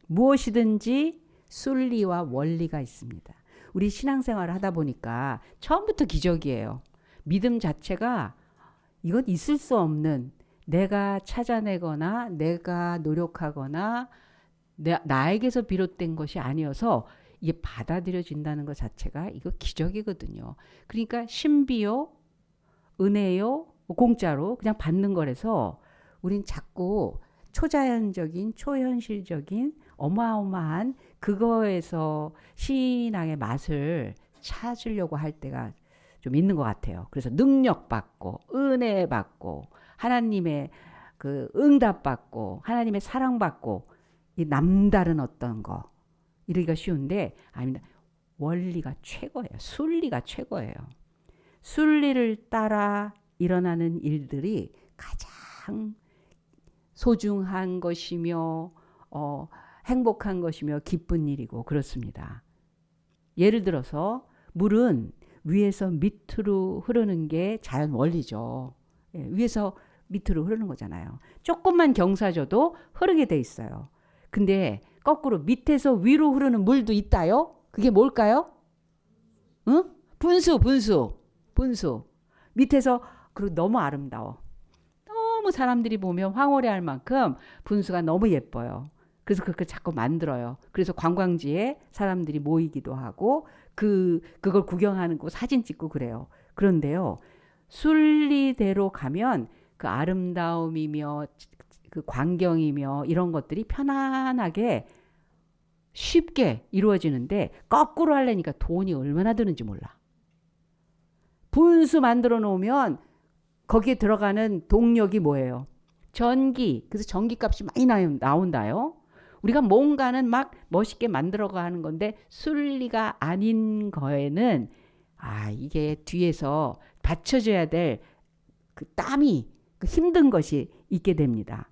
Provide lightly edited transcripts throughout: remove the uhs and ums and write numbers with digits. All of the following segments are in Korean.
무엇이든지 순리와 원리가 있습니다. 우리 신앙생활을 하다 보니까 처음부터 기적이에요. 믿음 자체가 이건 있을 수 없는, 내가 찾아내거나 내가 노력하거나 나에게서 비롯된 것이 아니어서 이게 받아들여진다는 것 자체가 이거 기적이거든요. 그러니까 신비요, 은혜요, 공짜로 그냥 받는 거라서 우린 자꾸 초자연적인, 초현실적인 어마어마한 그거에서 신앙의 맛을 찾으려고 할 때가 좀 있는 것 같아요. 그래서 능력 받고 은혜 받고 하나님의 그 응답 받고 하나님의 사랑 받고 이 남다른 어떤 거 이러기가 쉬운데 아닙니다. 원리가 최고예요. 순리가 최고예요. 순리를 따라 일어나는 일들이 가장 소중한 것이며 행복한 것이며 기쁜 일이고 그렇습니다. 예를 들어서 물은 위에서 밑으로 흐르는 게 자연 원리죠. 예, 위에서 밑으로 흐르는 거잖아요. 조금만 경사져도 흐르게 돼 있어요. 근데 거꾸로 밑에서 위로 흐르는 물도 있다요? 그게 뭘까요? 응? 분수. 밑에서 그리고 너무 아름다워. 너무 사람들이 보면 황홀해할 만큼 분수가 너무 예뻐요. 그래서 그걸 자꾸 만들어요. 그래서 관광지에 사람들이 모이기도 하고 그걸 구경하는 거 사진 찍고 그래요. 그런데요. 순리대로 가면 그 아름다움이며 그 광경이며 이런 것들이 편안하게 쉽게 이루어지는데 거꾸로 하려니까 돈이 얼마나 드는지 몰라. 분수 만들어 놓으면 거기에 들어가는 동력이 뭐예요? 전기. 그래서 전기값이 많이 나온다요. 우리가 뭔가는 막 멋있게 만들어가는 건데 순리가 아닌 거에는 이게 뒤에서 받쳐줘야 될 그 땀이 그 힘든 것이 있게 됩니다.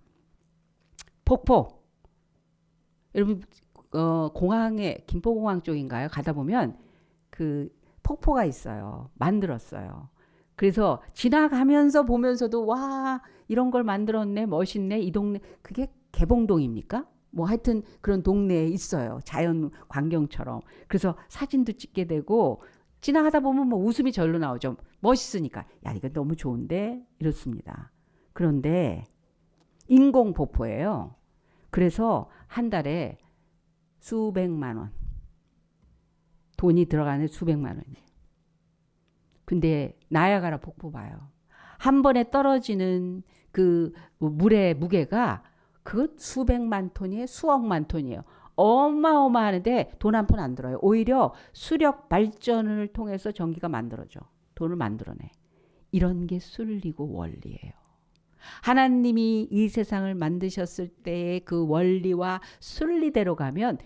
폭포. 여러분 공항에 김포공항 쪽인가요? 가다 보면 그 폭포가 있어요. 만들었어요. 그래서 지나가면서 보면서도 와 이런 걸 만들었네 멋있네 이 동네 그게 개봉동입니까? 뭐 하여튼 그런 동네에 있어요. 자연 광경처럼. 그래서 사진도 찍게 되고 지나가다 보면 뭐 웃음이 절로 나오죠. 멋있으니까 야 이거 너무 좋은데 이렇습니다. 그런데 인공 폭포예요. 그래서 한 달에 수백만 원 돈이 들어가는 수백만 원이에요. 근데 나야가라 폭포 봐요. 한 번에 떨어지는 그 물의 무게가 그 수백만 톤이에요. 수억만 톤이에요. 어마어마한데 돈 한 푼 안 들어요. 오히려 수력 발전을 통해서 전기가 만들어져. 돈을 만들어내. 이런 게 순리고 원리예요. 하나님이 이 세상을 만드셨을 때의 그 원리와 순리대로 가면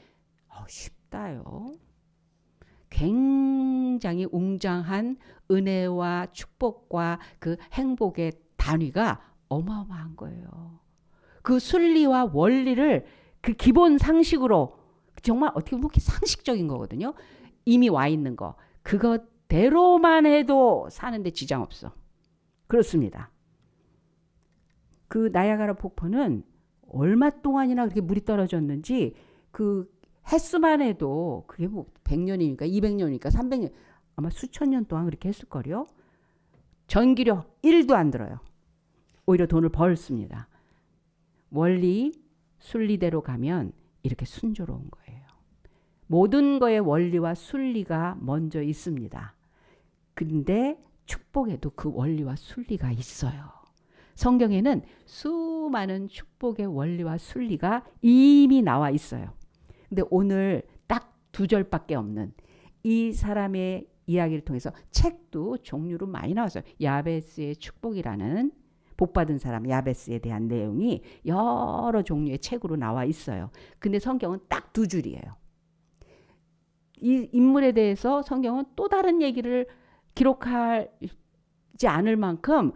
쉽다요. 굉장히 웅장한 은혜와 축복과 그 행복의 단위가 어마어마한 거예요. 그 순리와 원리를 그 기본 상식으로 정말 어떻게 보면 상식적인 거거든요. 이미 와 있는 거. 그것대로만 해도 사는데 지장 없어. 그렇습니다. 그 나야가라 폭포는 얼마 동안이나 그렇게 물이 떨어졌는지 그 횟수만 해도 그게 뭐 100년이니까 200년이니까 300년 아마 수천 년 동안 그렇게 했을걸요. 전기료 1도 안 들어요. 오히려 돈을 벌습니다. 원리 순리대로 가면 이렇게 순조로운 거예요. 모든 거의 원리와 순리가 먼저 있습니다. 근데 축복에도 그 원리와 순리가 있어요. 성경에는 수많은 축복의 원리와 순리가 이미 나와 있어요. 근데 오늘 딱 2절밖에 없는 이 사람의 이야기를 통해서 책도 종류로 많이 나왔어요. 야베스의 축복이라는 복받은 사람 야베스에 대한 내용이 여러 종류의 책으로 나와 있어요. 근데 성경은 딱 2줄이에요. 이 인물에 대해서 성경은 또 다른 얘기를 기록하지 않을 만큼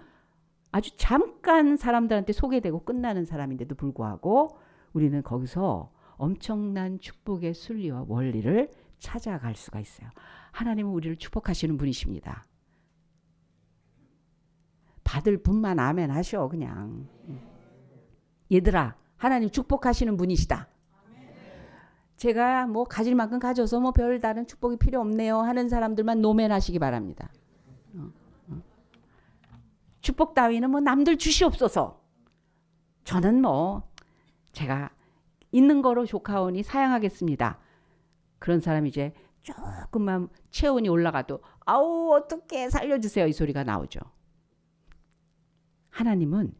아주 잠깐 사람들한테 소개되고 끝나는 사람인데도 불구하고 우리는 거기서 엄청난 축복의 순리와 원리를 찾아갈 수가 있어요. 하나님은 우리를 축복하시는 분이십니다. 받을 분만 아멘 하셔 그냥. 얘들아 하나님 축복하시는 분이시다. 제가 뭐 가질 만큼 가져서 뭐 별다른 축복이 필요 없네요 하는 사람들만 노면하시기 바랍니다. 축복 따위는 뭐 남들 주시옵소서. 저는 뭐 제가 있는 거로 조카오니 사양하겠습니다. 그런 사람이 이제 조금만 체온이 올라가도 아우 어떻게 살려주세요 이 소리가 나오죠. 하나님은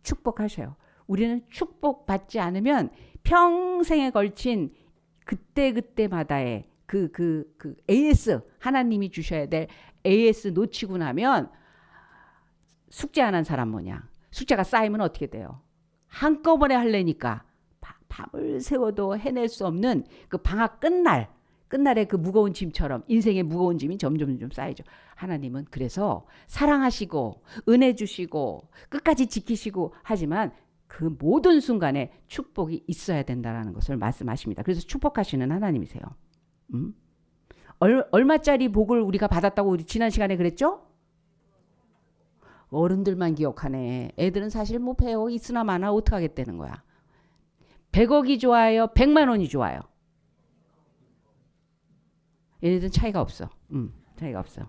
축복하셔요. 우리는 축복받지 않으면 평생에 걸친 그때그때마다의 그 AS 하나님이 주셔야 될 AS 놓치고 나면 숙제 안 한 사람 뭐냐. 숙제가 쌓이면 어떻게 돼요? 한꺼번에 하려니까 밤을 새워도 해낼 수 없는 그 방학 끝날의 그 무거운 짐처럼 인생의 무거운 짐이 점점 쌓이죠. 하나님은 그래서 사랑하시고 은혜 주시고 끝까지 지키시고 하지만 그 모든 순간에 축복이 있어야 된다는 것을 말씀하십니다. 그래서 축복하시는 하나님이세요. 얼마짜리 복을 우리가 받았다고 우리 지난 시간에 그랬죠? 어른들만 기억하네. 애들은 사실 뭐 100억 있으나 마나 어떡하겠다는 거야. 100억이 좋아요? 100만 원이 좋아요? 얘네들은 차이가 없어. 차이가 없어.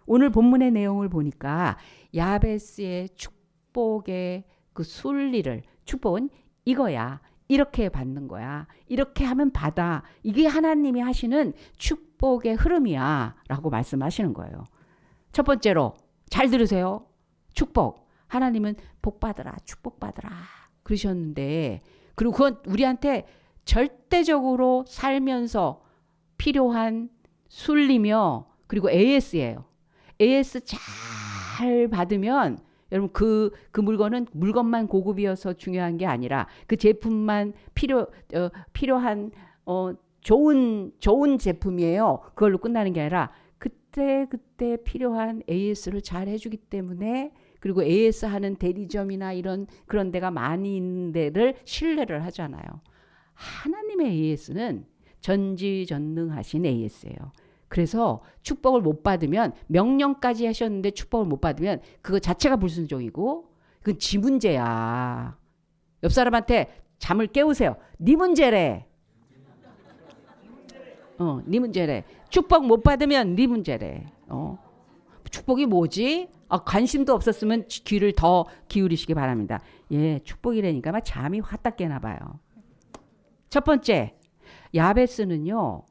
오늘 본문의 내용을 보니까 야베스의 축복의 그 순리를, 축복은 이거야. 이렇게 받는 거야. 이렇게 하면 받아. 이게 하나님이 하시는 축복의 흐름이야. 라고 말씀하시는 거예요. 첫 번째로 잘 들으세요. 축복. 하나님은 복 받으라. 축복 받으라. 그러셨는데 그리고 그건 우리한테 절대적으로 살면서 필요한 순리며 그리고 AS예요. AS 잘 받으면 여러분 그 물건만 고급이어서 중요한 게 아니라 그 제품만 필요한 좋은 제품이에요. 그걸로 끝나는 게 아니라 그때 필요한 AS를 잘 해주기 때문에 그리고 AS 하는 대리점이나 그런 데가 많이 있는 데를 신뢰를 하잖아요. 하나님의 AS는 전지전능하신 AS예요. 그래서 축복을 못 받으면 명령까지 하셨는데 축복을 못 받으면 그거 자체가 불순종이고 그건 지 문제야. 옆 사람한테 잠을 깨우세요. 네 문제래. 네 문제래. 축복 못 받으면 네 문제래. 축복이 뭐지? 관심도 없었으면 귀를 더 기울이시기 바랍니다. 예, 축복이라니까 막 잠이 화딱 깨나 봐요. 첫 번째, 야베스는요.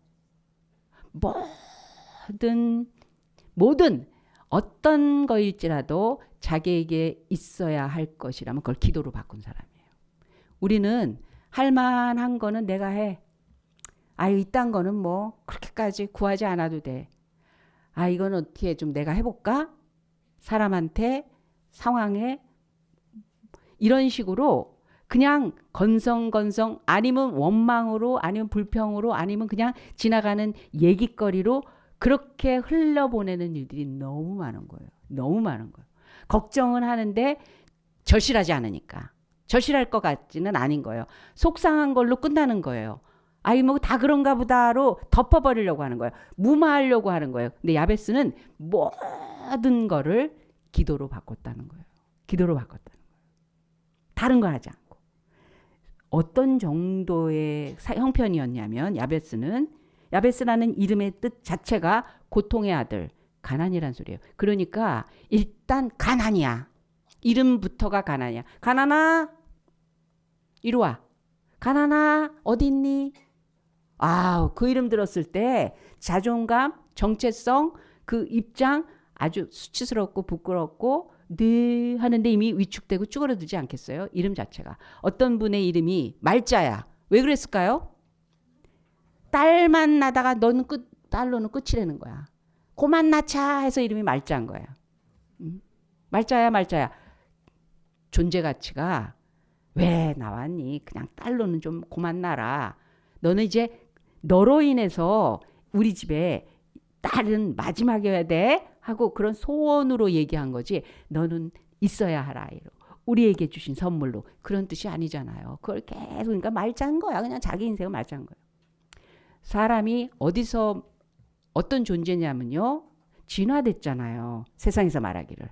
모든 어떤 거일지라도 자기에게 있어야 할 것이라면 그걸 기도로 바꾼 사람이에요. 우리는 할 만한 거는 내가 해. 이딴 거는 뭐 그렇게까지 구하지 않아도 돼. 이건 어떻게 좀 내가 해볼까? 사람한테 상황에 이런 식으로 그냥 건성건성 아니면 원망으로 아니면 불평으로 아니면 그냥 지나가는 얘기거리로 그렇게 흘려보내는 일들이 너무 많은 거예요. 너무 많은 거예요. 걱정은 하는데 절실하지 않으니까. 절실할 것 같지는 않은 거예요. 속상한 걸로 끝나는 거예요. 뭐 다 그런가 보다로 덮어버리려고 하는 거예요. 무마하려고 하는 거예요. 근데 야베스는 모든 거를 기도로 바꿨다는 거예요. 기도로 바꿨다는 거예요. 다른 거 하지 않고. 어떤 정도의 형편이었냐면 야베스라는 이름의 뜻 자체가 고통의 아들, 가난이란 소리예요. 그러니까 일단 가난이야. 이름부터가 가난이야. 가난아, 이리 와. 가난아, 어디 있니? 그 이름 들었을 때 자존감, 정체성, 그 입장 아주 수치스럽고 부끄럽고 늘 하는데 이미 위축되고 쭈그러들지 않겠어요? 이름 자체가. 어떤 분의 이름이 말자야. 왜 그랬을까요? 딸만 나다가 너는 딸로는 끝이라는 거야. 고만 낳자 해서 이름이 말자인 거야. 말자야. 존재 가치가 왜 나왔니? 그냥 딸로는 좀 고만 낳아라. 너는 이제 너로 인해서 우리 집에 딸은 마지막이어야 돼 하고 그런 소원으로 얘기한 거지. 너는 있어야 하라. 우리에게 주신 선물로. 그런 뜻이 아니잖아요. 그걸 계속 그러니까 말자인 거야. 그냥 자기 인생은 말자인 거예요. 사람이 어디서 어떤 존재냐면요. 진화됐잖아요. 세상에서 말하기를.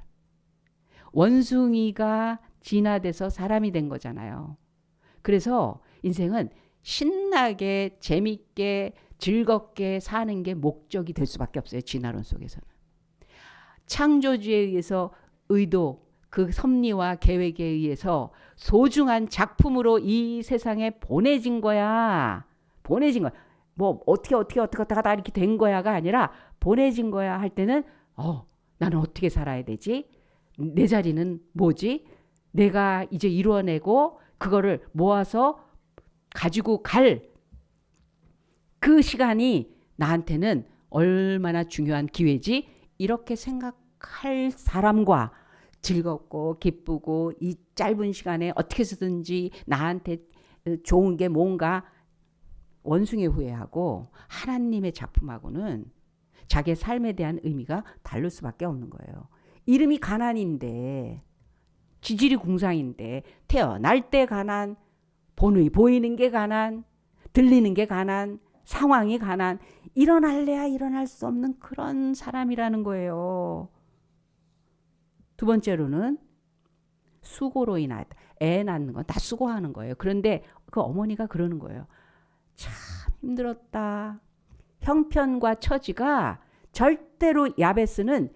원숭이가 진화돼서 사람이 된 거잖아요. 그래서 인생은 신나게 재밌게 즐겁게 사는 게 목적이 될 수밖에 없어요. 진화론 속에서는. 창조주에 의해서 의도, 그 섭리와 계획에 의해서 소중한 작품으로 이 세상에 보내진 거야. 보내진 거야. 뭐 어떻게 하다 이렇게 된 거야가 아니라 보내진 거야 할 때는 나는 어떻게 살아야 되지? 내 자리는 뭐지? 내가 이제 이루어내고 그거를 모아서 가지고 갈 그 시간이 나한테는 얼마나 중요한 기회지? 이렇게 생각할 사람과 즐겁고 기쁘고 이 짧은 시간에 어떻게 해서든지 나한테 좋은 게 뭔가 원숭이 후회하고 하나님의 작품하고는 자기의 삶에 대한 의미가 다를 수밖에 없는 거예요. 이름이 가난인데 지질이 궁상인데 태어날 때 가난, 보이는 게 가난, 들리는 게 가난, 상황이 가난, 일어날래야 일어날 수 없는 그런 사람이라는 거예요. 두 번째로는 수고로 인하여 애 낳는 건 다 수고하는 거예요. 그런데 그 어머니가 그러는 거예요. 참 힘들었다. 형편과 처지가 절대로 야베스는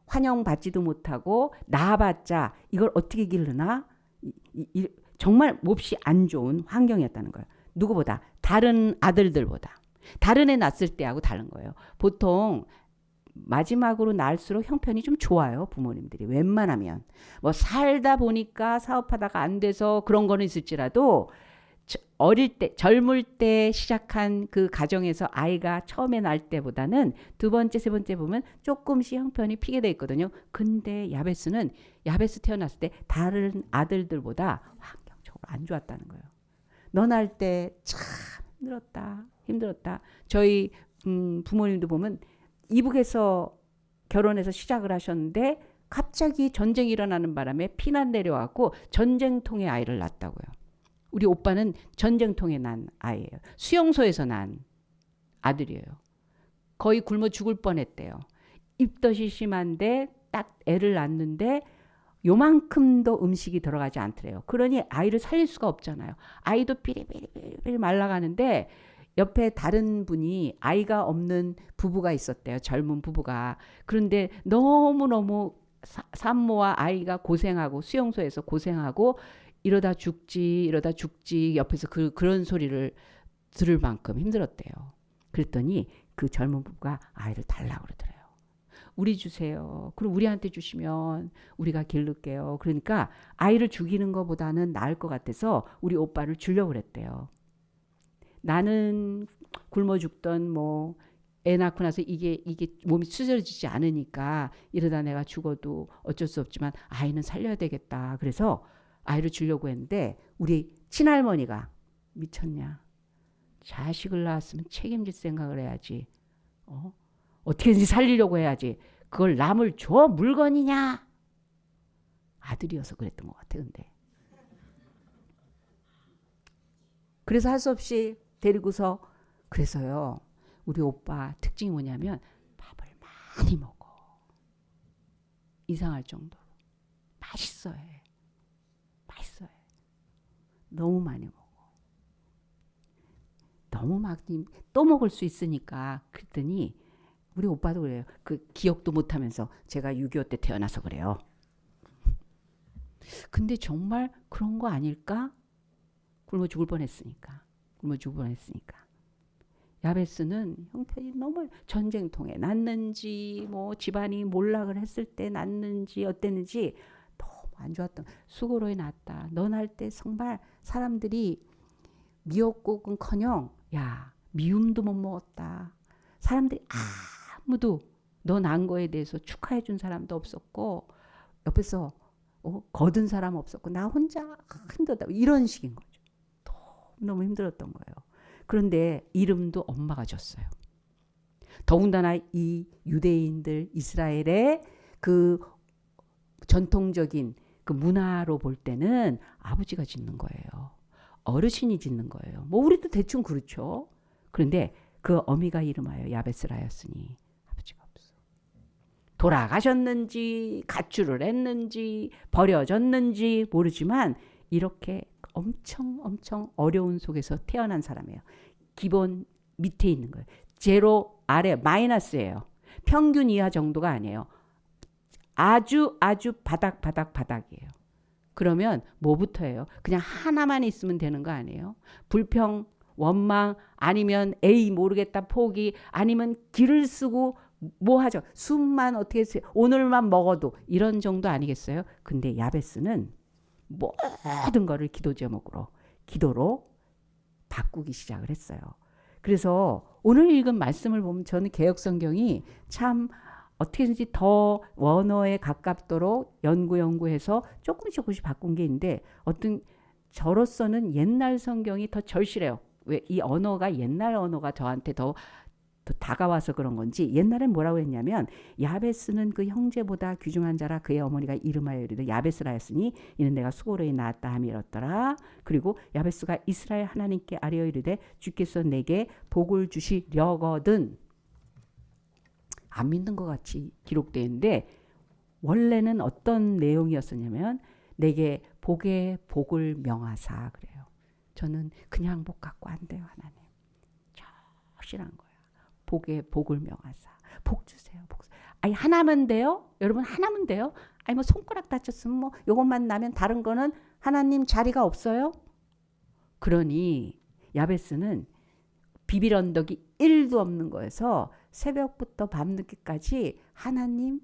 환영받지도 못하고 낳아봤자 이걸 어떻게 기르나 정말 몹시 안 좋은 환경이었다는 거예요. 누구보다 다른 아들들보다 다른 애 낳았을 때하고 다른 거예요. 보통 마지막으로 낳을수록 형편이 좀 좋아요. 부모님들이 웬만하면 뭐 살다 보니까 사업하다가 안 돼서 그런 거는 있을지라도 어릴 때 젊을 때 시작한 그 가정에서 아이가 처음에 날 때보다는 두 번째 세 번째 보면 조금씩 형편이 피게 돼 있거든요. 근데 야베스 태어났을 때 다른 아들들보다 환경적으로 안 좋았다는 거예요. 너 날 때 참 힘들었다. 저희 부모님도 보면 이북에서 결혼해서 시작을 하셨는데 갑자기 전쟁이 일어나는 바람에 피난 내려왔고 전쟁통에 아이를 낳았다고요. 우리 오빠는 전쟁통에 난 아이예요. 수용소에서 난 아들이에요. 거의 굶어 죽을 뻔했대요. 입덧이 심한데 딱 애를 낳는데 요만큼도 음식이 들어가지 않더래요. 그러니 아이를 살릴 수가 없잖아요. 아이도 삐리삐리 말라가는데 옆에 다른 분이 아이가 없는 부부가 있었대요. 젊은 부부가. 그런데 너무너무 산모와 아이가 고생하고 수용소에서 고생하고 이러다 죽지 옆에서 그런 소리를 들을 만큼 힘들었대요. 그랬더니 그 젊은 부부가 아이를 달라고 그러더래요. 우리 주세요. 그럼 우리한테 주시면 우리가 기를게요. 그러니까 아이를 죽이는 것보다는 나을 것 같아서 우리 오빠를 주려고 그랬대요. 나는 굶어 죽던 뭐 애 낳고 나서 이게 몸이 수술지지 않으니까 이러다 내가 죽어도 어쩔 수 없지만 아이는 살려야 되겠다. 그래서 아이를 주려고 했는데 우리 친할머니가 미쳤냐. 자식을 낳았으면 책임질 생각을 해야지. 어떻게든지 살리려고 해야지. 그걸 남을 줘 물건이냐. 아들이어서 그랬던 것 같아. 근데 그래서 할 수 없이 데리고서 그래서요. 우리 오빠 특징이 뭐냐면 밥을 많이 먹어. 이상할 정도로. 맛있어요. 너무 많이 먹어. 너무 많이 또 먹을 수 있으니까. 그랬더니 우리 오빠도 그래요. 그 기억도 못하면서 제가 6.25 때 태어나서 그래요. 근데 정말 그런 거 아닐까? 굶어 죽을 뻔했으니까. 야베스는 형편이 너무 전쟁통에 났는지 뭐 집안이 몰락을 했을 때 났는지 어땠는지 너무 안 좋았던 수고로에 났다. 너 날 때 정말 사람들이 미역국은커녕 미움도 못 먹었다. 사람들이 아무도 너 난 거에 대해서 축하해 준 사람도 없었고 옆에서 거둔 사람 없었고 나 혼자 힘들다 이런 식인 거죠. 너무 힘들었던 거예요. 그런데 이름도 엄마가 줬어요. 더군다나 이 유대인들 이스라엘의 그 전통적인 그 문화로 볼 때는 아버지가 짓는 거예요. 어르신이 짓는 거예요. 뭐 우리도 대충 그렇죠. 그런데 그 어미가 이름하여 야베스라였으니 아버지가 없어. 돌아가셨는지 가출을 했는지 버려졌는지 모르지만 이렇게 엄청 어려운 속에서 태어난 사람이에요. 기본 밑에 있는 거예요. 제로 아래 마이너스예요. 평균 이하 정도가 아니에요. 아주 바닥이에요. 그러면 뭐부터예요? 그냥 하나만 있으면 되는 거 아니에요? 불평, 원망, 아니면 에이 모르겠다 포기, 아니면 길을 쓰고 뭐 하죠? 숨만 어떻게 쓰 오늘만 먹어도 이런 정도 아니겠어요? 근데 야베스는 모든 거를 기도 제목으로 기도로 바꾸기 시작을 했어요. 그래서 오늘 읽은 말씀을 보면 저는 개역성경이 참 어떻게든지 더 원어에 가깝도록 연구해서 조금씩 바꾼 게 있는데 어떤 저로서는 옛날 성경이 더 절실해요. 왜 이 언어가 옛날 언어가 저한테 더 다가와서 그런 건지 옛날엔 뭐라고 했냐면 야베스는 그 형제보다 귀중한 자라 그의 어머니가 이름하여 이르되 야베스라 했으니 이는 내가 수고로이 낳았다 함이 이렇더라. 그리고 야베스가 이스라엘 하나님께 아뢰어 이르되 주께서 내게 복을 주시려거든. 안 믿는 것 같이 기록되어 있는데 원래는 어떤 내용이었었냐면 내게 복에 복을 명하사 그래요. 저는 그냥 복 갖고 안 돼요. 하나님. 절실한 거예요. 복에 복을 명하사. 복 주세요. 아니 하나면 돼요? 여러분 하나면 돼요? 아니 뭐 손가락 다쳤으면 뭐 요것만 나면 다른 거는 하나님 자리가 없어요? 그러니 야베스는 비빌 언덕이 1도 없는 거여서 새벽부터 밤늦게까지 하나님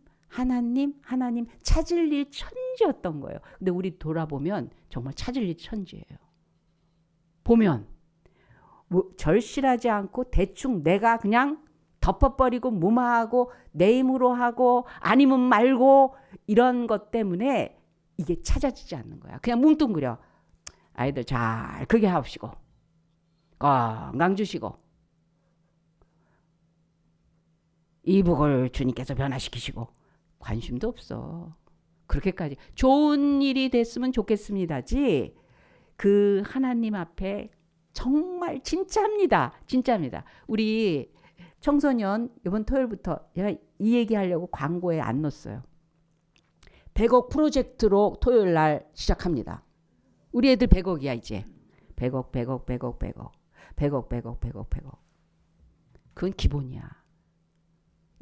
찾을 일 천지였던 거예요. 근데 우리 돌아보면 정말 찾을 일 천지예요. 보면 뭐 절실하지 않고 대충 내가 그냥 덮어버리고 무마하고 내 힘으로 하고 아니면 말고 이런 것 때문에 이게 찾아지지 않는 거야. 그냥 뭉뚱그려. 아이들 잘 크게 하옵시고 건강 주시고 이복을 주님께서 변화시키시고 관심도 없어. 그렇게까지 좋은 일이 됐으면 좋겠습니다지 그 하나님 앞에 정말 진짜입니다. 우리 청소년 이번 토요일부터 제가 이 얘기하려고 광고에 안 넣었어요. 100억 프로젝트로 토요일 날 시작합니다. 우리 애들 100억이야 이제. 100억. 그건 기본이야.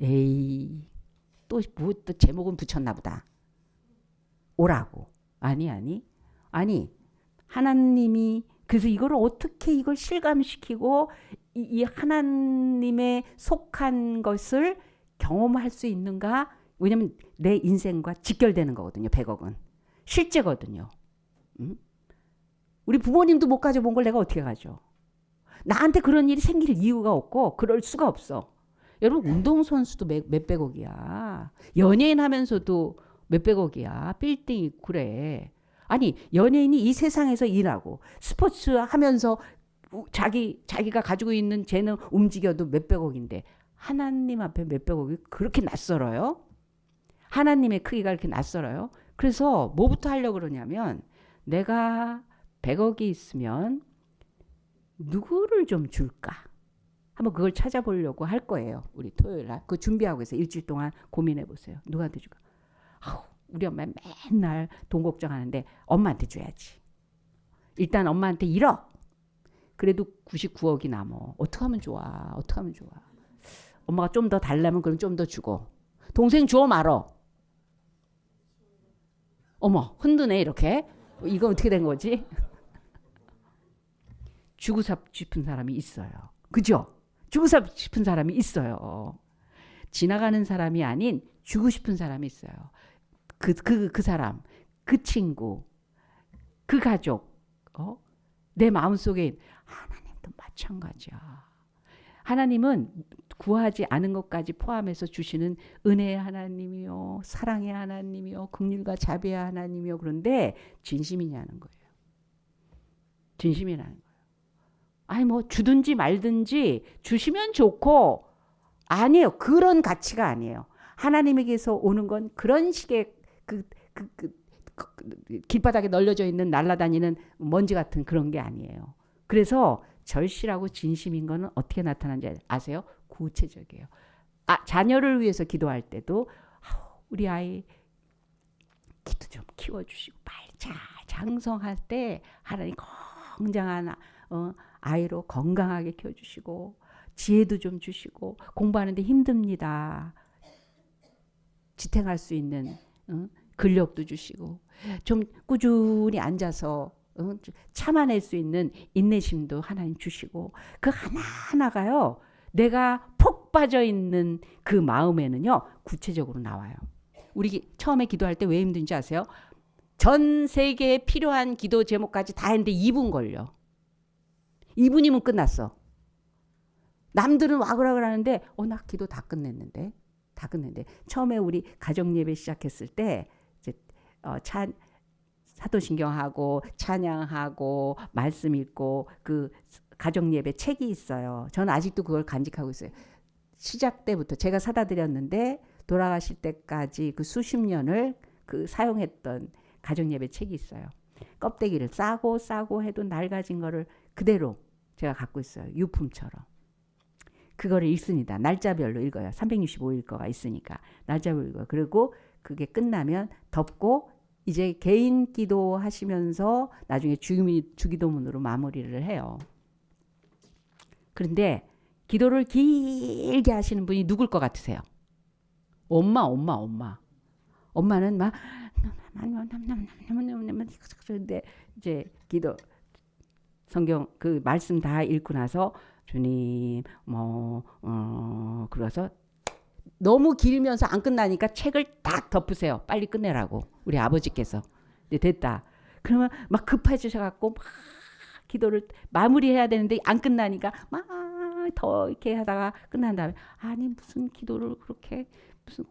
에이 또 제목은 붙였나 보다. 오라고. 아니 하나님이 그래서 이걸 어떻게 이걸 실감시키고 이 하나님의 속한 것을 경험할 수 있는가? 왜냐면 내 인생과 직결되는 거거든요. 100억은. 실제거든요. 우리 부모님도 못 가져본 걸 내가 어떻게 가져? 나한테 그런 일이 생길 이유가 없고 그럴 수가 없어. 여러분 운동선수도 몇백억이야. 연예인 하면서도 몇백억이야. 빌딩 있고 그래. 아니 연예인이 이 세상에서 일하고 스포츠 하면서 자기가 가지고 있는 재능 움직여도 몇백억인데 하나님 앞에 몇백억이 그렇게 낯설어요? 하나님의 크기가 그렇게 낯설어요? 그래서 뭐부터 하려고 그러냐면 내가 100억이 있으면 누구를 좀 줄까? 한번 그걸 찾아보려고 할 거예요. 우리 토요일 날. 그거 준비하고 있어요. 일주일 동안 고민해 보세요. 누구한테 줄까? 우리 엄마 맨날 돈 걱정하는데 엄마한테 줘야지. 일단 엄마한테 1억. 그래도 99억이 남어. 어떻게 하면 좋아? 엄마가 좀 더 달라면 그럼 좀 더 주고. 동생 줘 말어. 어머 흔드네 이렇게. 이거 어떻게 된 거지? 주고 싶은 사람이 있어요. 그죠? 주고 싶은 사람이 있어요. 지나가는 사람이 아닌 주고 싶은 사람이 있어요. 그 사람, 그 친구, 그 가족, 내 마음속에 하나님도 마찬가지야. 하나님은 구하지 않은 것까지 포함해서 주시는 은혜의 하나님이요, 사랑의 하나님이요, 긍휼과 자비의 하나님이요. 그런데 진심이냐는 거예요. 진심이라는 거예요. 아니 뭐 주든지 말든지 주시면 좋고 아니에요. 그런 가치가 아니에요. 하나님에게서 오는 건 그런 식의 길바닥에 널려져 있는 날아다니는 먼지 같은 그런 게 아니에요. 그래서 절실하고 진심인 거는 어떻게 나타나는지 아세요? 구체적이에요. 자녀를 위해서 기도할 때도 우리 아이 기도 좀 키워주시고 말 잘 장성할 때 하나님 건장한 아이로 건강하게 키워주시고 지혜도 좀 주시고 공부하는데 힘듭니다. 지탱할 수 있는 근력도 주시고 좀 꾸준히 앉아서 참아낼 수 있는 인내심도 하나님 주시고 그 하나하나가요. 내가 폭 빠져 있는 그 마음에는요. 구체적으로 나와요. 우리 처음에 기도할 때 왜 힘든지 아세요? 전 세계에 필요한 기도 제목까지 다 했는데 2분 걸려. 2분이면 끝났어. 남들은 와그락을 하는데 나 기도 다 끝냈는데. 처음에 우리 가정 예배 시작했을 때 이제 사도신경하고 찬양하고 말씀 읽고 그 가정 예배 책이 있어요. 저는 아직도 그걸 간직하고 있어요. 시작 때부터 제가 사다 드렸는데 돌아가실 때까지 그 수십 년을 그 사용했던 가정 예배 책이 있어요. 껍데기를 싸고 해도 낡아진 거를 그대로 제가 갖고 있어요. 유품처럼. 그거를 읽습니다. 날짜별로 읽어요. 365일 거가 있으니까 날짜별로 읽어요. 그리고 그게 끝나면 덮고 이제 개인 기도 하시면서 나중에 주기도문으로 마무리를 해요. 그런데 기도를 길게 하시는 분이 누굴 것 같으세요? 엄마는 막 그런데 이제 기도 성경 그 말씀 다 읽고 나서 주님 그래서 너무 길면서 안 끝나니까 책을 딱 덮으세요. 빨리 끝내라고 우리 아버지께서. 이제 됐다. 그러면 막 급해지셔갖고 막 기도를 마무리해야 되는데 안 끝나니까 막 더 이렇게 하다가 끝난 다음에 아니 무슨 기도를 그렇게 무슨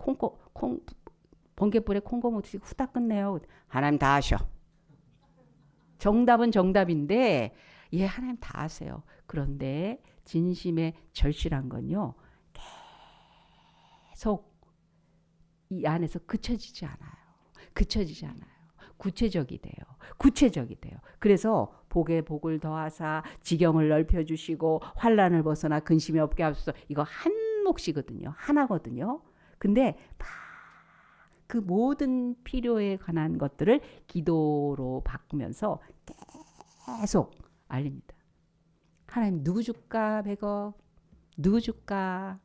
번개불에 콩고 못이 후딱 끝내요. 하나님 다 하셔. 정답은 정답인데 하나님 다 하세요. 그런데 진심의 절실한 건요. 계속 이 안에서 그쳐지지 않아요. 구체적이 돼요. 그래서 복에 복을 더하사 지경을 넓혀주시고 환난을 벗어나 근심이 없게 하소서. 이거 한 몫이거든요. 하나거든요. 근데 그 모든 필요에 관한 것들을 기도로 바꾸면서 계속 알립니다. 하나님 누구 줄까 100억? 누구 줄까?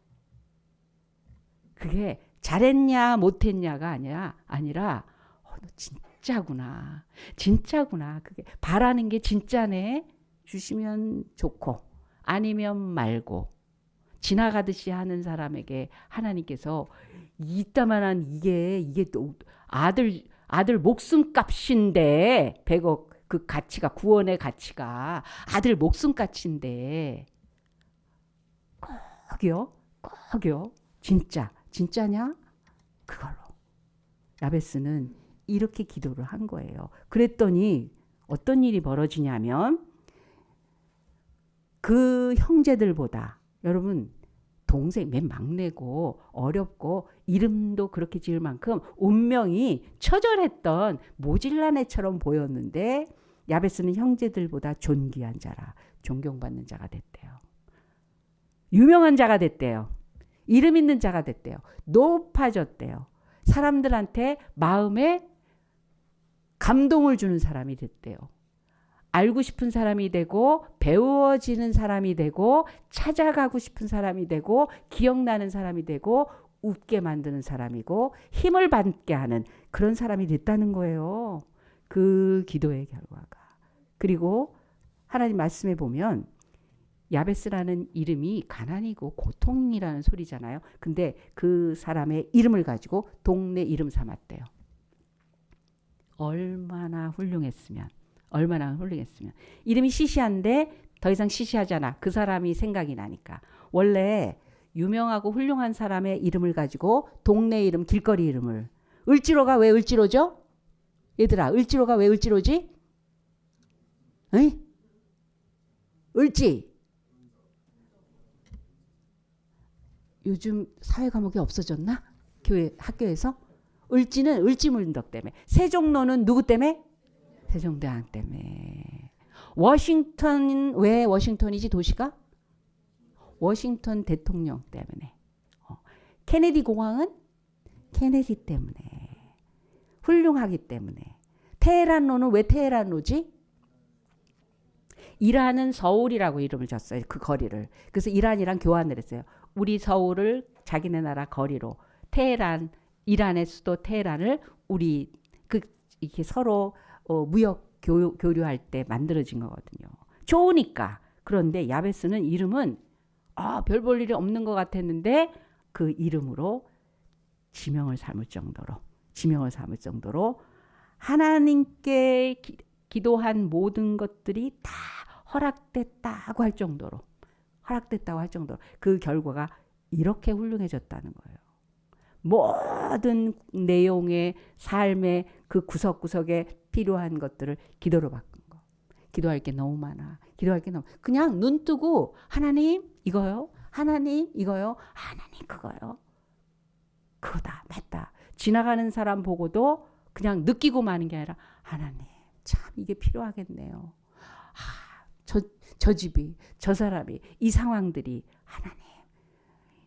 그게 잘했냐 못했냐가 아니라 너 진짜구나. 그게 바라는 게 진짜네. 주시면 좋고 아니면 말고 지나가듯이 하는 사람에게 하나님께서 이따만한 이게 또 아들 목숨값인데 100억 그 가치가 구원의 가치가 아들 목숨값인데 꼭요 진짜냐? 그걸로 야베스는 이렇게 기도를 한 거예요. 그랬더니 어떤 일이 벌어지냐면 그 형제들보다 여러분 동생 맨 막내고 어렵고 이름도 그렇게 지을 만큼 운명이 처절했던 모질란 애처럼 보였는데 야베스는 형제들보다 존귀한 자라 존경받는 자가 됐대요. 유명한 자가 됐대요. 이름 있는 자가 됐대요. 높아졌대요. 사람들한테 마음에 감동을 주는 사람이 됐대요. 알고 싶은 사람이 되고 배워지는 사람이 되고 찾아가고 싶은 사람이 되고 기억나는 사람이 되고 웃게 만드는 사람이고 힘을 받게 하는 그런 사람이 됐다는 거예요. 그 기도의 결과가. 그리고 하나님 말씀에 보면 야베스라는 이름이 가난이고 고통이라는 소리잖아요. 근데 그 사람의 이름을 가지고 동네 이름 삼았대요. 얼마나 훌륭했으면. 이름이 시시한데 더 이상 시시하지 않아. 그 사람이 생각이 나니까. 원래 유명하고 훌륭한 사람의 이름을 가지고 동네 이름, 길거리 이름을. 을지로가 왜 을지로죠? 얘들아, 을지로가 왜 을지로지? 에이? 을지. 요즘 사회 과목이 없어졌나? 학교에서? 을지는 을지문덕 때문에. 세종로는 누구 때문에? 세종대왕 때문에. 워싱턴은 왜 워싱턴이지 도시가? 워싱턴 대통령 때문에. 케네디 공항은 케네디 때문에. 훌륭하기 때문에. 테헤란로는 왜 테헤란로지? 이란은 서울이라고 이름을 줬어요. 그 거리를. 그래서 이란이랑 교환을 했어요. 우리 서울을 자기네 나라 거리로, 테헤란, 이란의 수도 테헤란을 우리 이렇게 서로 무역 교류할 때 만들어진 거거든요. 좋으니까. 그런데 야베스는 이름은 별 볼 일이 없는 것 같았는데 그 이름으로 지명을 삼을 정도로 하나님께 기도한 모든 것들이 다 허락됐다고 할 정도로 그 결과가 이렇게 훌륭해졌다는 거예요. 모든 내용의 삶의 그 구석구석에 필요한 것들을 기도로 바꾼 거. 기도할 게 너무 많아. 그냥 눈 뜨고 하나님 이거요. 하나님 이거요. 하나님 그거요. 그거다. 맞다. 지나가는 사람 보고도 그냥 느끼고 마는 게 아니라 하나님 참 이게 필요하겠네요. 저 집이, 저 사람이, 이 상황들이 하나님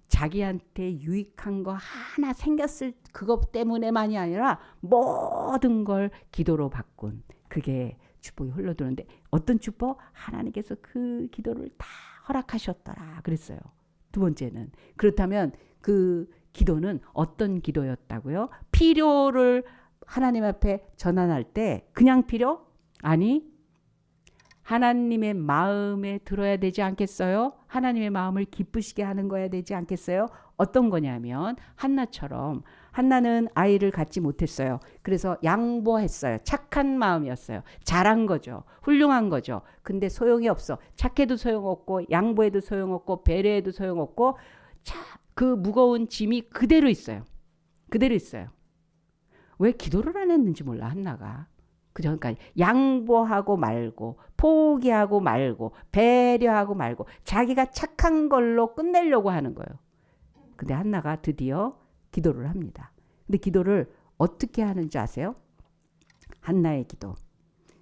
자기한테 유익한 거 하나 생겼을 그것 때문에만이 아니라 모든 걸 기도로 바꾼 그게 축복이 흘러들었는데 어떤 축복? 하나님께서 그 기도를 다 허락하셨더라 그랬어요. 두 번째는 그렇다면 그 기도는 어떤 기도였다고요? 필요를 하나님 앞에 전환할 때 그냥 필요? 아니 하나님의 마음에 들어야 되지 않겠어요? 하나님의 마음을 기쁘시게 하는 거야 되지 않겠어요? 어떤 거냐면 한나처럼 한나는 아이를 갖지 못했어요. 그래서 양보했어요. 착한 마음이었어요. 잘한 거죠. 훌륭한 거죠. 근데 소용이 없어. 착해도 소용없고 양보해도 소용없고 배려해도 소용없고 그 무거운 짐이 그대로 있어요. 왜 기도를 안 했는지 몰라 한나가. 그러니까 양보하고 말고 포기하고 말고 배려하고 말고 자기가 착한 걸로 끝내려고 하는 거예요. 근데 한나가 드디어 기도를 합니다. 근데 기도를 어떻게 하는지 아세요? 한나의 기도.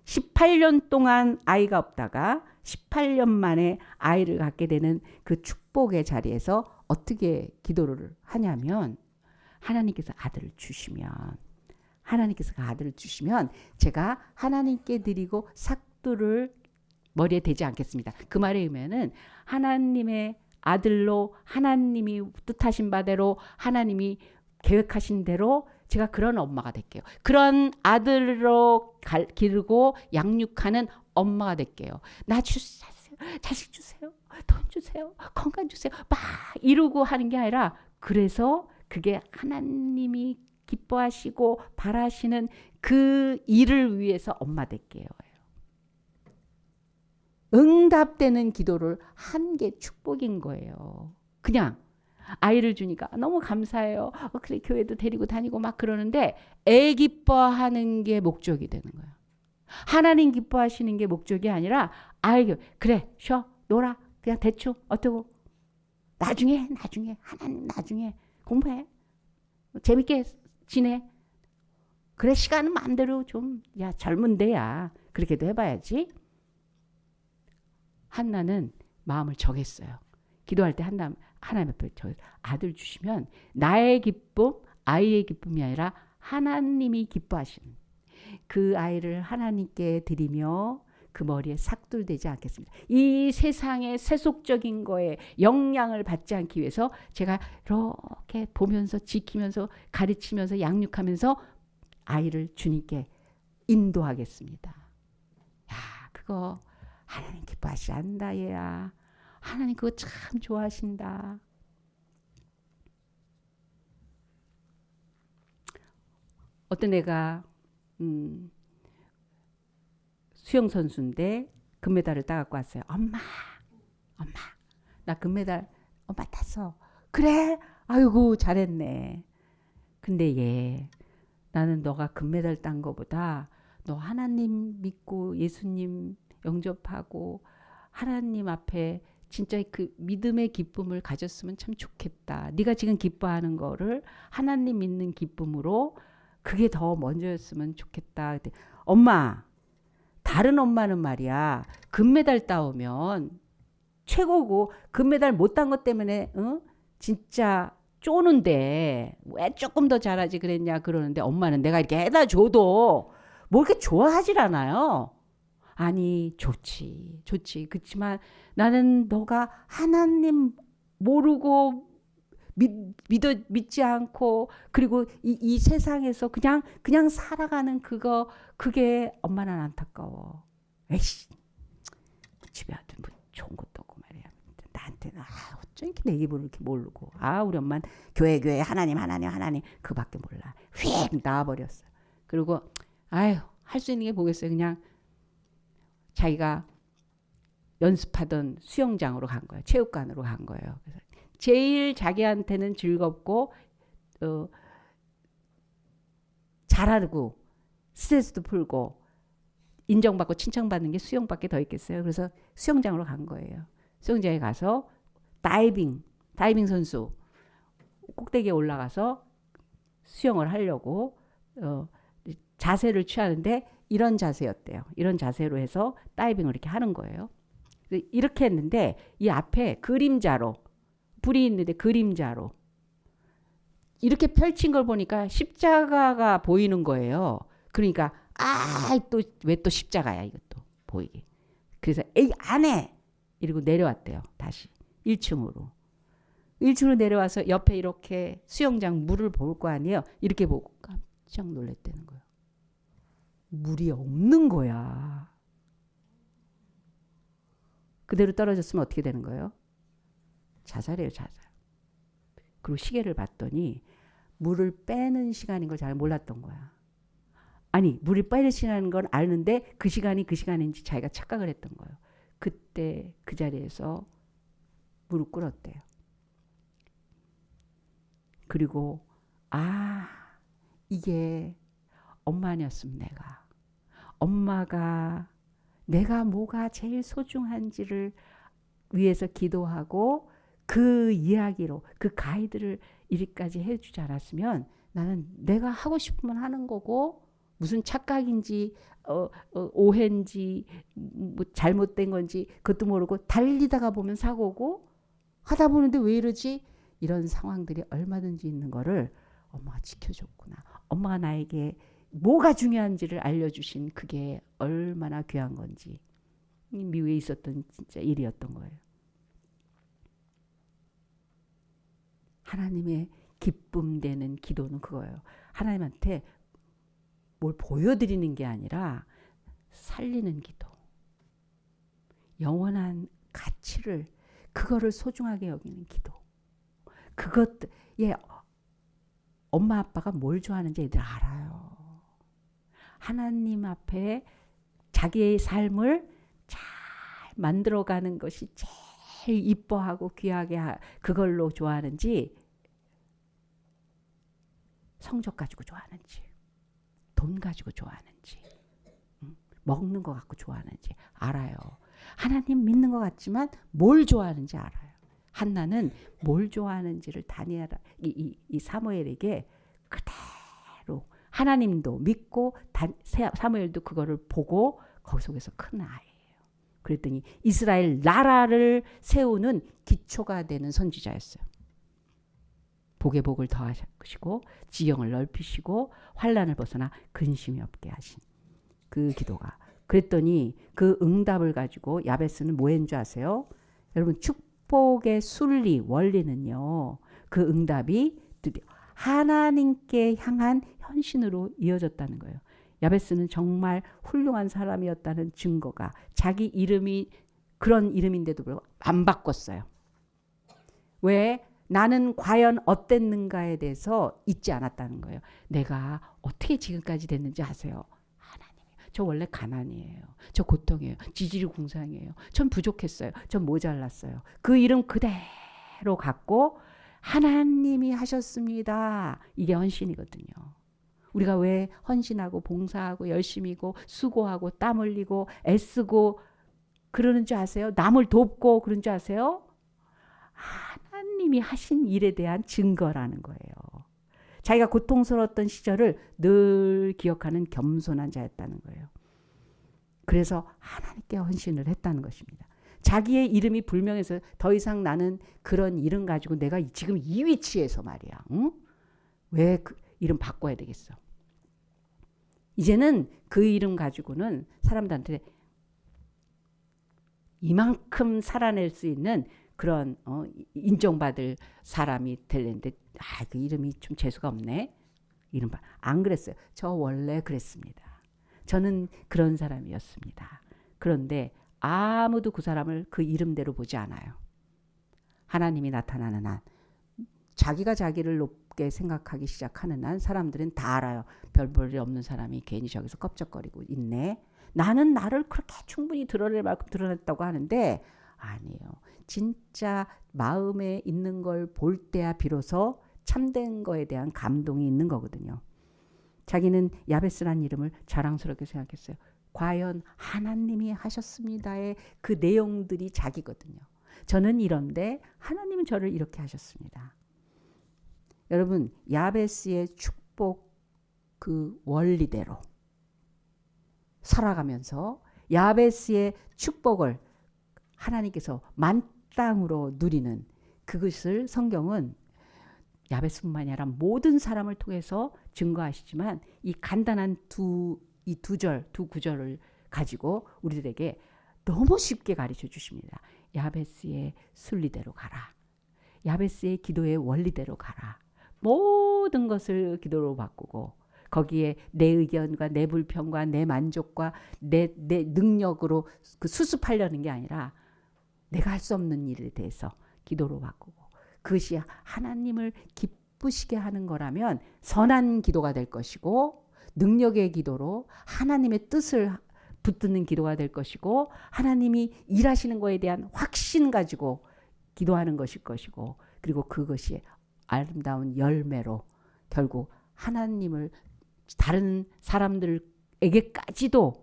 18년 동안 아이가 없다가 18년 만에 아이를 갖게 되는 그 축복의 자리에서 어떻게 기도를 하냐면 하나님께서 아들을 주시면 제가 하나님께 드리고 삭두를 머리에 대지 않겠습니다. 그 말에 의하면은 하나님의 아들로 하나님이 뜻하신 바대로 하나님이 계획하신 대로 제가 그런 엄마가 될게요. 그런 아들로 기르고 양육하는 엄마가 될게요. 나 주세요. 자식 주세요. 돈 주세요. 건강 주세요. 막 이러고 하는 게 아니라 그래서 그게 하나님이 기뻐하시고 바라시는 그 일을 위해서 엄마 될게요. 응답되는 기도를 한 게 축복인 거예요. 그냥 아이를 주니까 너무 감사해요. 그래 교회도 데리고 다니고 막 그러는데 애 기뻐하는 게 목적이 되는 거예요. 하나님 기뻐하시는 게 목적이 아니라 아이 그래 쉬어 놀아 그냥 대충 어쩌고 나중에 하나님 나중에 공부해 재밌게 지내. 그래 시간은 마음대로 좀 젊은데야 그렇게도 해봐야지. 한나는 마음을 정했어요. 기도할 때 하나님 앞에 아들 주시면 나의 기쁨 아이의 기쁨이 아니라 하나님이 기뻐하시는 그 아이를 하나님께 드리며 그 머리에 삭돌되지 않겠습니다. 이 세상의 세속적인 거에 영향을 받지 않기 위해서 제가 이렇게 보면서 지키면서 가르치면서 양육하면서 아이를 주님께 인도하겠습니다. 야, 그거 하나님 기뻐하시지 않는다 얘야. 하나님 그거 참 좋아하신다. 어떤 애가 수영선수인데 금메달을 따갖고 왔어요. 엄마 나 금메달 엄마 땄어. 그래? 아이고 잘했네. 근데 얘 나는 너가 금메달 딴 거보다 너 하나님 믿고 예수님 영접하고 하나님 앞에 진짜 그 믿음의 기쁨을 가졌으면 참 좋겠다. 네가 지금 기뻐하는 거를 하나님 믿는 기쁨으로 그게 더 먼저였으면 좋겠다. 엄마 다른 엄마는 말이야 금메달 따오면 최고고 금메달 못 딴 것 때문에 진짜 쪼는데 왜 조금 더 잘하지 그랬냐 그러는데 엄마는 내가 이렇게 해다 줘도 뭐 이렇게 좋아하질 않아요. 아니 좋지. 그렇지만 나는 너가 하나님 모르고 믿지 않고 그리고 이 세상에서 그냥 살아가는 그게 엄마는 안타까워. 에이씨 집에 아들 뭐 좋은 것도 없고 말이야. 나한테는 어쩜 이렇게 내 기분을 이렇게 모르고 우리 엄마는 교회 하나님 그밖에 몰라. 휙 나와버렸어. 그리고 할 수 있는 게 뭐겠어요. 그냥 자기가 연습하던 수영장으로 간 거예요. 체육관으로 간 거예요. 그래서 제일 자기한테는 즐겁고 잘하고 스트레스도 풀고 인정받고 칭찬받는 게 수영밖에 더 있겠어요. 그래서 수영장으로 간 거예요. 수영장에 가서 다이빙 선수 꼭대기에 올라가서 수영을 하려고 자세를 취하는데 이런 자세였대요. 이런 자세로 해서 다이빙을 이렇게 하는 거예요. 이렇게 했는데 이 앞에 그림자로 불이 있는데 그림자로 이렇게 펼친 걸 보니까 십자가가 보이는 거예요. 그러니까 또 왜 또 십자가야 이것도 보이게. 그래서 에이 안 해! 이러고 내려왔대요. 다시 1층으로 내려와서 옆에 이렇게 수영장 물을 볼 거 아니에요. 이렇게 보고 깜짝 놀랐다는 거예요. 물이 없는 거야. 그대로 떨어졌으면 어떻게 되는 거예요? 자살이에요, 자살. 그리고 시계를 봤더니 물을 빼는 시간인 걸 잘 몰랐던 거야. 아니, 물을 빼는 시간인 건 아는데 그 시간이 그 시간인지 자기가 착각을 했던 거예요. 그때 그 자리에서 무릎 꿇었대요. 그리고 이게 엄마 아니었으면 엄마가 내가 뭐가 제일 소중한지를 위해서 기도하고 그 이야기로 그 가이드를 이리까지 해주지 않았으면 나는 내가 하고 싶으면 하는 거고 무슨 착각인지 오해인지 뭐 잘못된 건지 그것도 모르고 달리다가 보면 사고고 하다 보는데 왜 이러지? 이런 상황들이 얼마든지 있는 거를 엄마가 지켜줬구나. 엄마가 나에게 뭐가 중요한지를 알려주신 그게 얼마나 귀한 건지 미국에 있었던 진짜 일이었던 거예요. 하나님의 기쁨 되는 기도는 그거예요. 하나님한테 뭘 보여드리는 게 아니라 살리는 기도. 영원한 가치를 그거를 소중하게 여기는 기도. 엄마 아빠가 뭘 좋아하는지 애들 알아요. 하나님 앞에 자기의 삶을 잘 만들어가는 것이 제일 이뻐하고 귀하게 그걸로 좋아하는지 성적 가지고 좋아하는지 돈 가지고 좋아하는지 먹는 거 갖고 좋아하는지 알아요. 하나님 믿는 것 같지만 뭘 좋아하는지 알아요. 한나는 뭘 좋아하는지를 이 사무엘에게 그대로 하나님도 믿고 사무엘도 그거를 보고 거기 속에서 큰 아이예요. 그랬더니 이스라엘 나라를 세우는 기초가 되는 선지자였어요. 복에 복을 더하시고 지경을 넓히시고 환난을 벗어나 근심이 없게 하신 그 기도가. 그랬더니 그 응답을 가지고 야베스는 뭐 했는 줄 아세요? 여러분 축복의 순리 원리는요. 그 응답이 드디어 하나님께 향한 헌신으로 이어졌다는 거예요. 야베스는 정말 훌륭한 사람이었다는 증거가 자기 이름이 그런 이름인데도 불구하고 안 바꿨어요. 왜? 나는 과연 어땠는가에 대해서 잊지 않았다는 거예요. 내가 어떻게 지금까지 됐는지 아세요? 하나님이에요. 저 원래 가난이에요. 저 고통이에요. 지질공상이에요. 전 부족했어요. 전 모자랐어요. 그 이름 그대로 갖고 하나님이 하셨습니다. 이게 헌신이거든요. 우리가 왜 헌신하고 봉사하고 열심히고 수고하고 땀 흘리고 애쓰고 그러는 줄 아세요? 남을 돕고 그런 줄 아세요? 하나님이 하신 일에 대한 증거라는 거예요. 자기가 고통스러웠던 시절을 늘 기억하는 겸손한 자였다는 거예요. 그래서 하나님께 헌신을 했다는 것입니다. 자기의 이름이 불명해서 더 이상 나는 그런 이름 가지고 내가 지금 이 위치에서 말이야. 응? 왜 그 이름 바꿔야 되겠어? 이제는 그 이름 가지고는 사람들한테 이만큼 살아낼 수 있는 그런 인정받을 사람이 되는데 그 이름이 좀 재수가 없네. 이름 봐. 안 그랬어요. 저 원래 그랬습니다. 저는 그런 사람이었습니다. 그런데 아무도 그 사람을 그 이름대로 보지 않아요. 하나님이 나타나는 한, 자기가 자기를 높게 생각하기 시작하는 한 사람들은 다 알아요. 별 볼일 없는 사람이 괜히 저기서 껍적거리고 있네. 나는 나를 그렇게 충분히 드러낼 만큼 드러냈다고 하는데 아니에요. 진짜 마음에 있는 걸 볼 때야 비로소 참된 거에 대한 감동이 있는 거거든요. 자기는 야베스란 이름을 자랑스럽게 생각했어요. 과연 하나님이 하셨습니다의 그 내용들이 자기거든요. 저는 이런데 하나님은 저를 이렇게 하셨습니다. 여러분, 야베스의 축복 그 원리대로 살아가면서 야베스의 축복을 하나님께서 만땅으로 누리는 그것을 성경은 야베스뿐만이 아니라 모든 사람을 통해서 증거하시지만 이 간단한 두 구절을 가지고 우리들에게 너무 쉽게 가르쳐 주십니다. 야베스의 순리대로 가라. 야베스의 기도의 원리대로 가라. 모든 것을 기도로 바꾸고 거기에 내 의견과 내 불평과 내 만족과 내 능력으로 그 수습하려는 게 아니라 내가 할 수 없는 일에 대해서 기도로 바꾸고 그것이 하나님을 기쁘시게 하는 거라면 선한 기도가 될 것이고 능력의 기도로 하나님의 뜻을 붙드는 기도가 될 것이고 하나님이 일하시는 거에 대한 확신 가지고 기도하는 것일 것이고 그리고 그것이 아름다운 열매로 결국 하나님을 다른 사람들에게까지도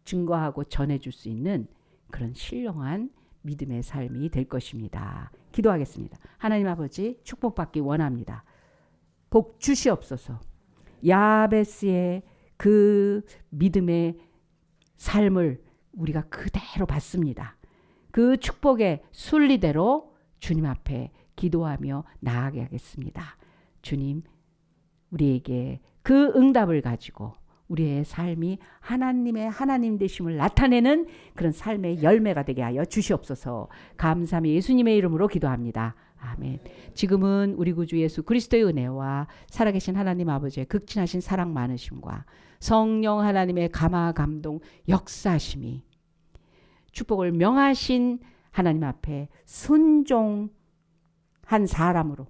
증거하고 전해줄 수 있는 그런 신령한 믿음의 삶이 될 것입니다. 기도하겠습니다. 하나님 아버지 축복받기 원합니다. 복 주시옵소서. 야베스의 그 믿음의 삶을 우리가 그대로 받습니다. 그 축복의 순리대로 주님 앞에 기도하며 나아가게 하겠습니다. 주님, 우리에게 그 응답을 가지고 우리의 삶이 하나님의 하나님 되심을 나타내는 그런 삶의 열매가 되게 하여 주시옵소서. 감사함이 예수님의 이름으로 기도합니다. 아멘. 지금은 우리 구주 예수 그리스도의 은혜와 살아계신 하나님 아버지의 극진하신 사랑 많으심과 성령 하나님의 감화 감동 역사심이 축복을 명하신 하나님 앞에 순종한 사람으로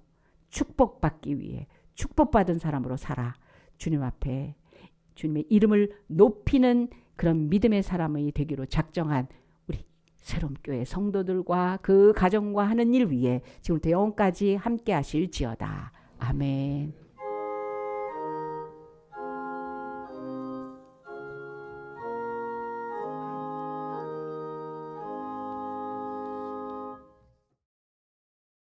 축복받기 위해 축복받은 사람으로 살아 주님 앞에 주님의 이름을 높이는 그런 믿음의 사람이 되기로 작정한 우리 새로운 교회 성도들과 그 가정과 하는 일 위에 지금부터 영원까지 함께 하실지어다. 아멘.